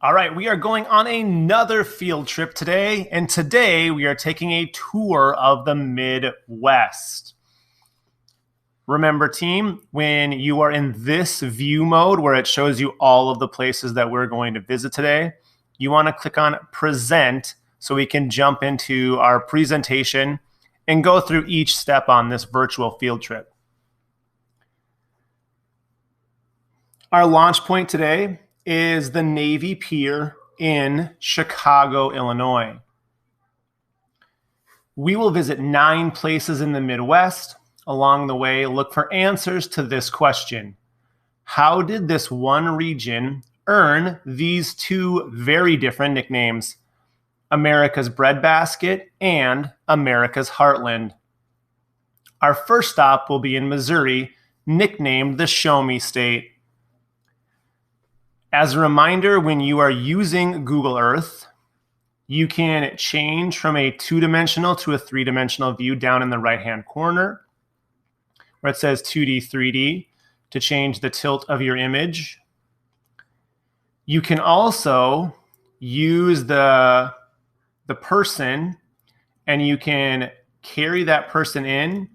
All right, we are going on another field trip today, and today we are taking a tour of the Midwest. Remember, team, when you are in this view mode where it shows you all of the places that we're going to visit today, you want to click on Present so we can jump into our presentation and go through each step on this virtual field trip. Our launch point today is the Navy Pier in Chicago, Illinois. We will visit 9 places in the Midwest. Along the way, look for answers to this question. How did this one region earn these two very different nicknames? America's breadbasket and America's heartland. Our first stop will be in Missouri, nicknamed the Show Me State. As a reminder, when you are using Google Earth, you can change from a 2-dimensional to a 3-dimensional view down in the right-hand corner where it says 2D, 3D to change the tilt of your image. You can also use the person, and you can carry that person in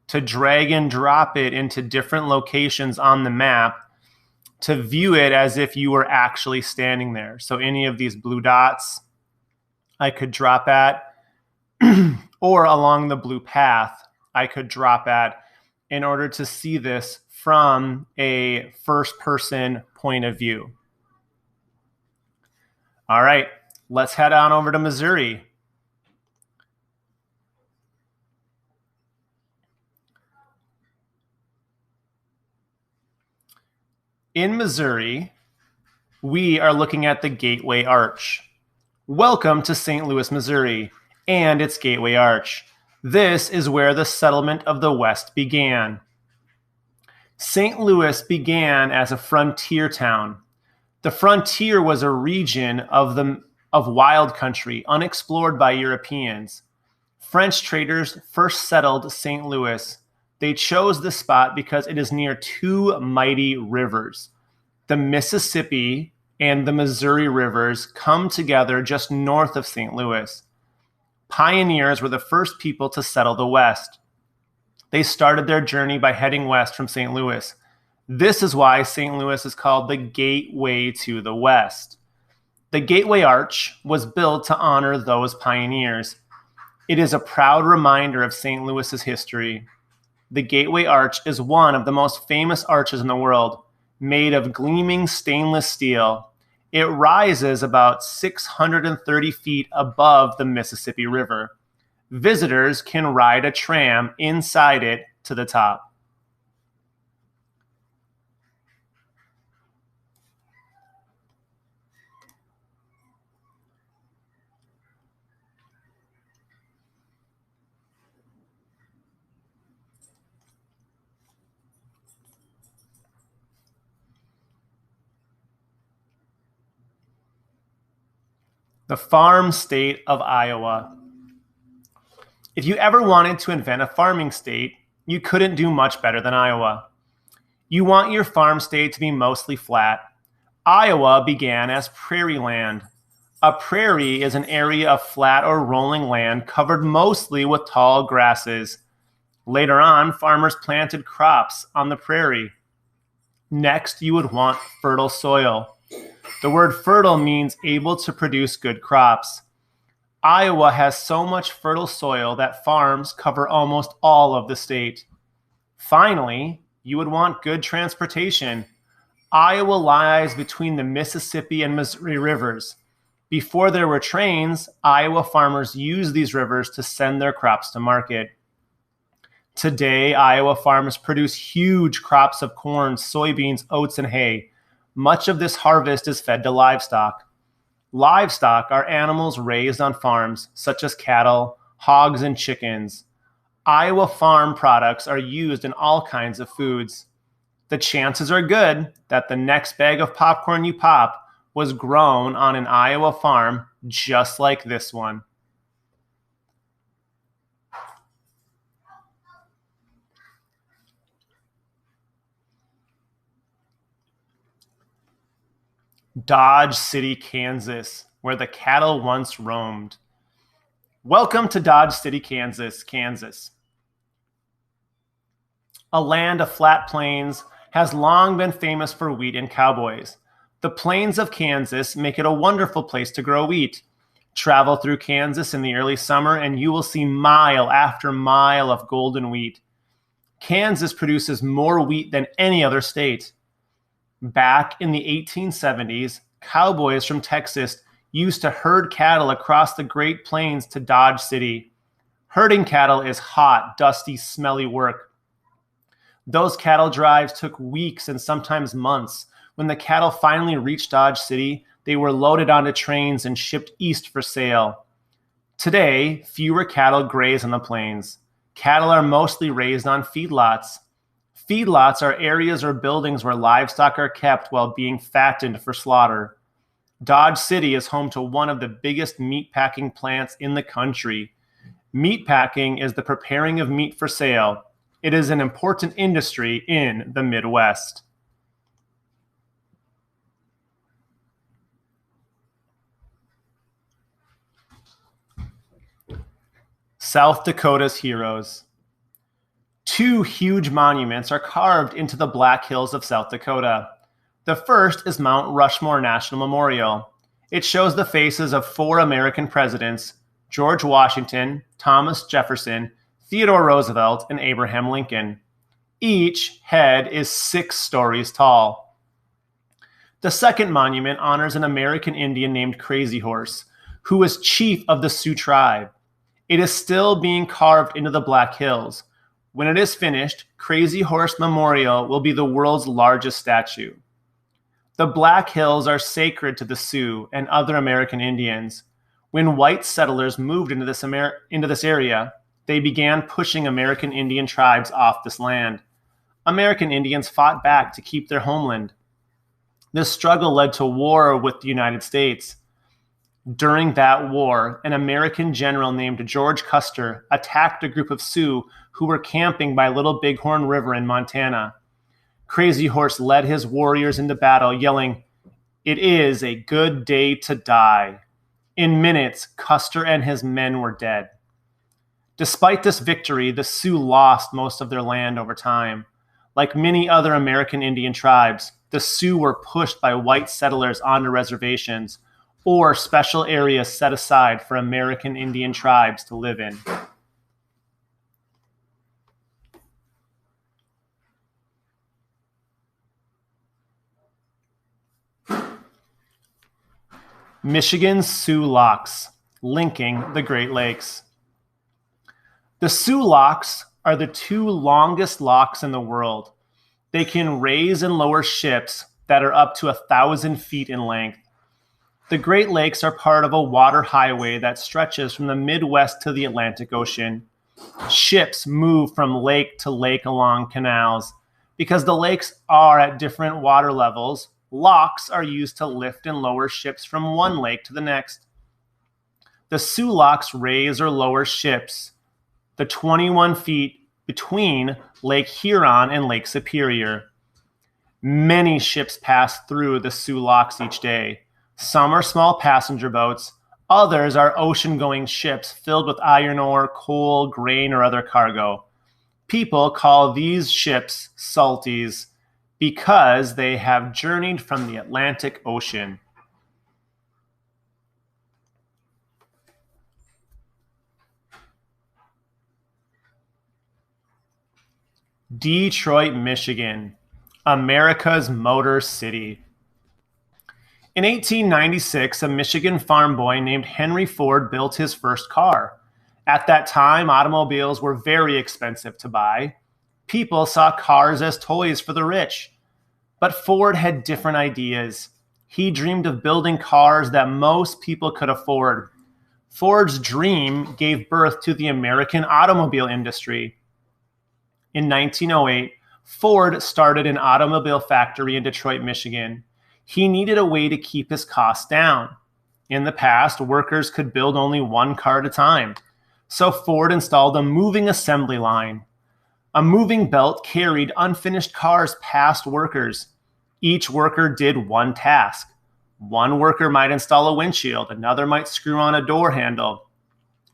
to drag and drop it into different locations on the map to view it as if you were actually standing there. So any of these blue dots I could drop at, or along the blue path I could drop at in order to see this from a first-person point of view. All right, let's head on over to Missouri. In Missouri, we are looking at the Gateway Arch. Welcome to St. Louis, Missouri, and its Gateway Arch. This is where the settlement of the West began. St. Louis began as a frontier town. The frontier was a region of wild country, unexplored by Europeans. French traders first settled St. Louis. They chose this spot because it is near 2 mighty rivers. The Mississippi and the Missouri rivers come together just north of St. Louis. Pioneers were the first people to settle the West. They started their journey by heading west from St. Louis. This is why St. Louis is called the Gateway to the West. The Gateway Arch was built to honor those pioneers. It is a proud reminder of St. Louis's history. The Gateway Arch is one of the most famous arches in the world, made of gleaming stainless steel. It rises about 630 feet above the Mississippi River. Visitors can ride a tram inside it to the top. The farm state of Iowa. If you ever wanted to invent a farming state, you couldn't do much better than Iowa. You want your farm state to be mostly flat. Iowa began as prairie land. A prairie is an area of flat or rolling land covered mostly with tall grasses. Later on, farmers planted crops on the prairie. Next, you would want fertile soil. The word fertile means able to produce good crops. Iowa has so much fertile soil that farms cover almost all of the state. Finally, you would want good transportation. Iowa lies between the Mississippi and Missouri rivers. Before there were trains, Iowa farmers used these rivers to send their crops to market. Today, Iowa farmers produce huge crops of corn, soybeans, oats, and hay. Much of this harvest is fed to livestock. Livestock are animals raised on farms, such as cattle, hogs, and chickens. Iowa farm products are used in all kinds of foods. The chances are good that the next bag of popcorn you pop was grown on an Iowa farm just like this one. Dodge City, Kansas, where the cattle once roamed. Welcome to Dodge City, Kansas, Kansas. A land of flat plains has long been famous for wheat and cowboys. The plains of Kansas make it a wonderful place to grow wheat. Travel through Kansas in the early summer and you will see mile after mile of golden wheat. Kansas produces more wheat than any other state. Back in the 1870s, cowboys from Texas used to herd cattle across the Great Plains to Dodge City. Herding cattle is hot, dusty, smelly work. Those cattle drives took weeks and sometimes months. When the cattle finally reached Dodge City, they were loaded onto trains and shipped east for sale. Today, fewer cattle graze on the plains. Cattle are mostly raised on feedlots. Feedlots are areas or buildings where livestock are kept while being fattened for slaughter. Dodge City is home to one of the biggest meatpacking plants in the country. Meatpacking is the preparing of meat for sale. It is an important industry in the Midwest. South Dakota's heroes. Two huge monuments are carved into the Black Hills of South Dakota. The first is Mount Rushmore National Memorial. It shows the faces of 4 American presidents: George Washington, Thomas Jefferson, Theodore Roosevelt, and Abraham Lincoln. Each head is 6 stories tall. The second monument honors an American Indian named Crazy Horse, who was chief of the Sioux tribe. It is still being carved into the Black Hills. When it is finished, Crazy Horse Memorial will be the world's largest statue. The Black Hills are sacred to the Sioux and other American Indians. When white settlers moved into this area, they began pushing American Indian tribes off this land. American Indians fought back to keep their homeland. This struggle led to war with the United States. During that war, an American general named George Custer attacked a group of Sioux who were camping by Little Bighorn River in Montana. Crazy Horse led his warriors into battle, yelling, "It is a good day to die." In minutes, Custer and his men were dead. Despite this victory, the Sioux lost most of their land over time. Like many other American Indian tribes, the Sioux were pushed by white settlers onto reservations or special areas set aside for American Indian tribes to live in. Michigan's Sioux Locks, linking the Great Lakes. The Sioux Locks are the 2 longest locks in the world. They can raise and lower ships that are up to 1,000 feet in length. The Great Lakes are part of a water highway that stretches from the Midwest to the Atlantic Ocean. Ships move from lake to lake along canals. Because the lakes are at different water levels, locks are used to lift and lower ships from one lake to the next. The Sioux Locks raise or lower ships the 21 feet between Lake Huron and Lake Superior. Many ships pass through the Sioux Locks each day. Some are small passenger boats. Others are ocean-going ships filled with iron ore, coal, grain, or other cargo. People call these ships salties because they have journeyed from the Atlantic Ocean. Detroit, Michigan, America's Motor City. In 1896, a Michigan farm boy named Henry Ford built his first car. At that time, automobiles were very expensive to buy. People saw cars as toys for the rich. But Ford had different ideas. He dreamed of building cars that most people could afford. Ford's dream gave birth to the American automobile industry. In 1908, Ford started an automobile factory in Detroit, Michigan. He needed a way to keep his costs down. In the past, workers could build only one car at a time. So Ford installed a moving assembly line. A moving belt carried unfinished cars past workers. Each worker did one task. One worker might install a windshield, another might screw on a door handle.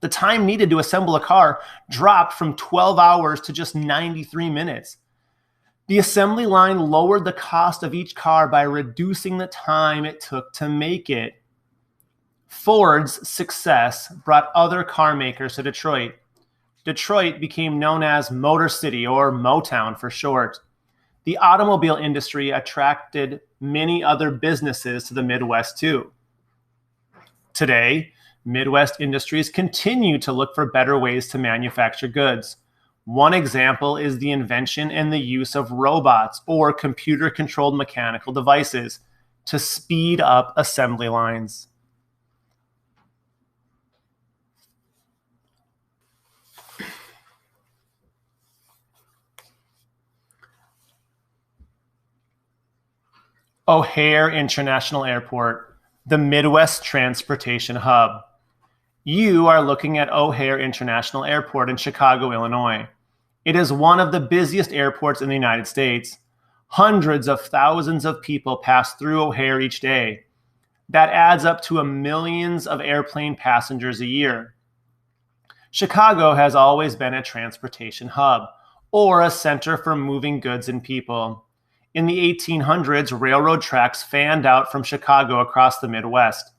The time needed to assemble a car dropped from 12 hours to just 93 minutes. The assembly line lowered the cost of each car by reducing the time it took to make it. Ford's success brought other car makers to Detroit. Detroit became known as Motor City, or Motown for short. The automobile industry attracted many other businesses to the Midwest too. Today, Midwest industries continue to look for better ways to manufacture goods. One example is the invention and the use of robots or computer-controlled mechanical devices to speed up assembly lines. O'Hare International Airport, the Midwest transportation hub. You are looking at O'Hare International Airport in Chicago, Illinois. It is one of the busiest airports in the United States. Hundreds of thousands of people pass through O'Hare each day. That adds up to millions of airplane passengers a year. Chicago has always been a transportation hub, or a center for moving goods and people. In the 1800s, railroad tracks fanned out from Chicago across the Midwest.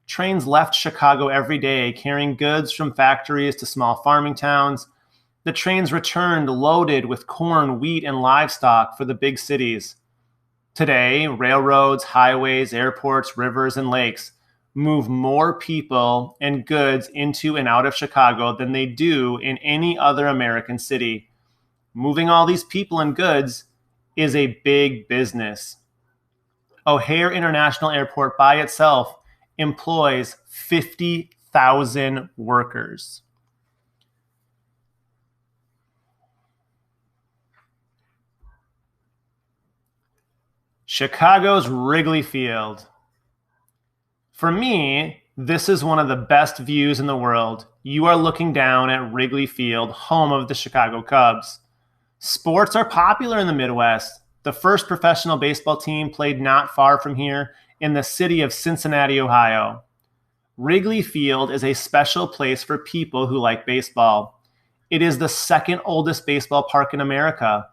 Trains left Chicago every day, carrying goods from factories to small farming towns. The trains returned loaded with corn, wheat, and livestock for the big cities. Today, railroads, highways, airports, rivers, and lakes move more people and goods into and out of Chicago than they do in any other American city. Moving all these people and goods is a big business. O'Hare International Airport by itself employs 50,000 workers. Chicago's Wrigley Field. For me, this is one of the best views in the world. You are looking down at Wrigley Field, home of the Chicago Cubs. Sports are popular in the Midwest. The first professional baseball team played not far from here in the city of Cincinnati, Ohio. Wrigley Field is a special place for people who like baseball. It is the second oldest baseball park in America.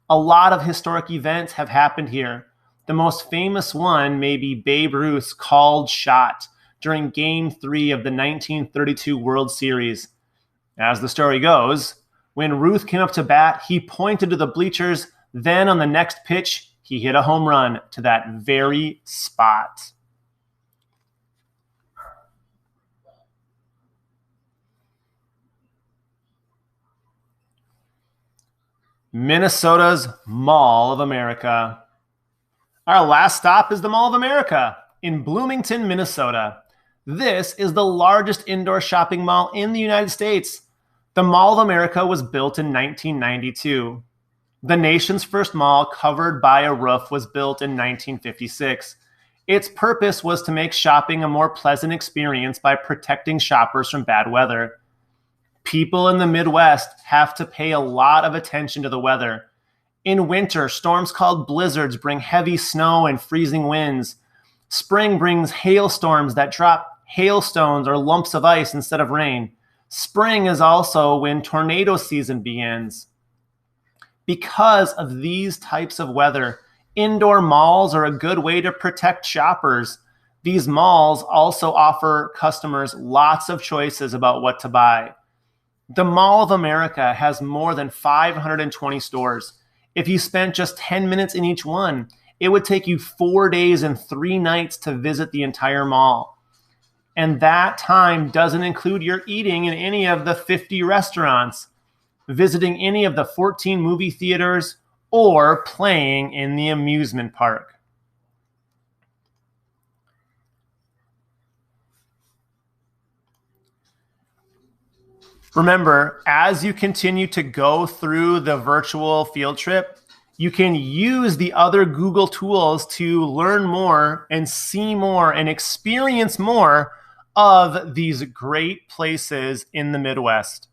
A lot of historic events have happened here. The most famous one may be Babe Ruth's called shot during Game 3 of the 1932 World Series. As the story goes, when Ruth came up to bat, he pointed to the bleachers. Then on the next pitch, he hit a home run to that very spot. Minnesota's Mall of America. Our last stop is the Mall of America in Bloomington, Minnesota. This is the largest indoor shopping mall in the United States. The Mall of America was built in 1992. The nation's first mall covered by a roof was built in 1956. Its purpose was to make shopping a more pleasant experience by protecting shoppers from bad weather. People in the Midwest have to pay a lot of attention to the weather. In winter, storms called blizzards bring heavy snow and freezing winds. Spring brings hailstorms that drop hailstones or lumps of ice instead of rain. Spring is also when tornado season begins. Because of these types of weather, indoor malls are a good way to protect shoppers. These malls also offer customers lots of choices about what to buy. The Mall of America has more than 520 stores. If you spent just 10 minutes in each one, it would take you 4 days and 3 nights to visit the entire mall. And that time doesn't include your eating in any of the 50 restaurants, visiting any of the 14 movie theaters, or playing in the amusement park. Remember, as you continue to go through the virtual field trip, you can use the other Google tools to learn more and see more and experience more of these great places in the Midwest.